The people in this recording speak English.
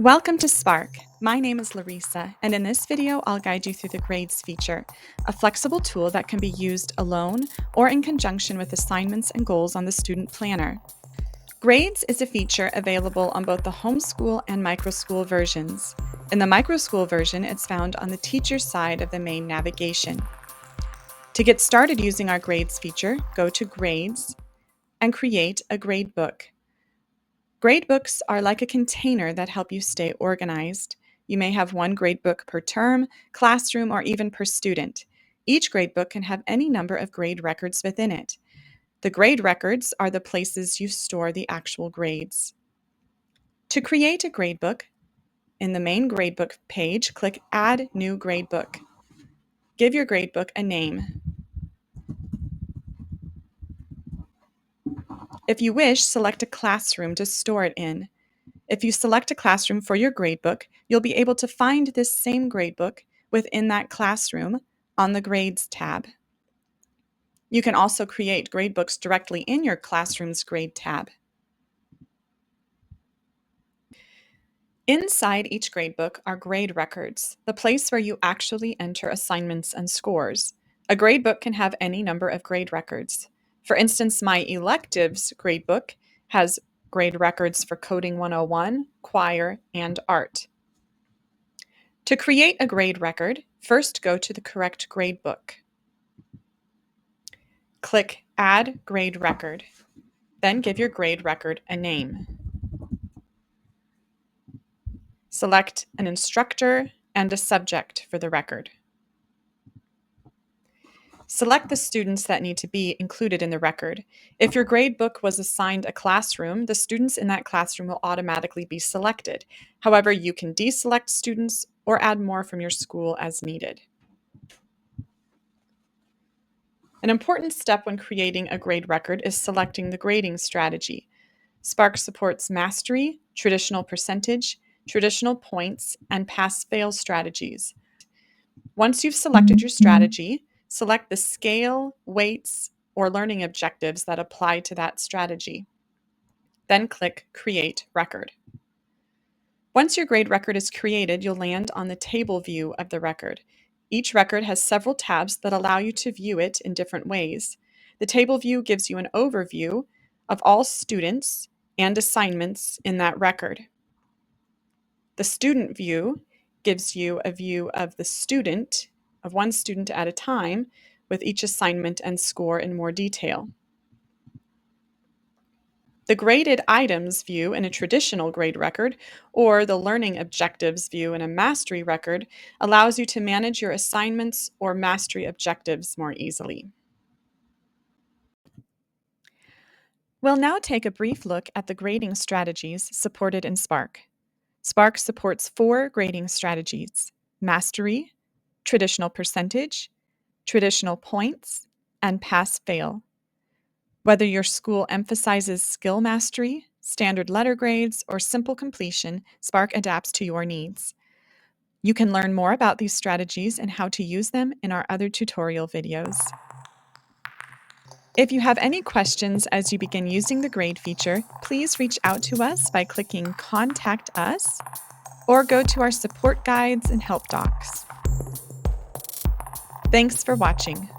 Welcome to Spark. My name is Larissa, and in this video, I'll guide you through the Grades feature, a flexible tool that can be used alone or in conjunction with assignments and goals on the student planner. Grades is a feature available on both the homeschool and microschool versions. In the microschool version, it's found on the teacher's side of the main navigation. To get started using our Grades feature, go to Grades and create a gradebook. Gradebooks are like a container that help you stay organized. You may have one gradebook per term, classroom, or even per student. Each gradebook can have any number of grade records within it. The grade records are the places you store the actual grades. To create a gradebook, in the main gradebook page, click Add New Gradebook. Give your gradebook a name. If you wish, select a classroom to store it in. If you select a classroom for your gradebook, you'll be able to find this same gradebook within that classroom on the Grades tab. You can also create gradebooks directly in your classroom's Grade tab. Inside each gradebook are grade records, the place where you actually enter assignments and scores. A gradebook can have any number of grade records. For instance, my electives gradebook has grade records for Coding 101, Choir, and Art. To create a grade record, first go to the correct gradebook. Click Add Grade Record. Then give your grade record a name. Select an instructor and a subject for the record. Select the students that need to be included in the record. If your gradebook was assigned a classroom, the students in that classroom will automatically be selected. However, you can deselect students or add more from your school as needed. An important step when creating a grade record is selecting the grading strategy. Spark supports mastery, traditional percentage, traditional points, and pass-fail strategies. Once you've selected your strategy, select the scale, weights, or learning objectives that apply to that strategy. Then click Create Record. Once your grade record is created, you'll land on the table view of the record. Each record has several tabs that allow you to view it in different ways. The table view gives you an overview of all students and assignments in that record. The student view gives you a view of the student, of one student at a time, with each assignment and score in more detail. The graded items view in a traditional grade record, or the learning objectives view in a mastery record, allows you to manage your assignments or mastery objectives more easily. We'll now take a brief look at the grading strategies supported in Spark. Spark supports 4 grading strategies: mastery, traditional percentage, traditional points, and pass-fail. Whether your school emphasizes skill mastery, standard letter grades, or simple completion, Spark adapts to your needs. You can learn more about these strategies and how to use them in our other tutorial videos. If you have any questions as you begin using the grade feature, please reach out to us by clicking Contact Us or go to our support guides and help docs. Thanks for watching.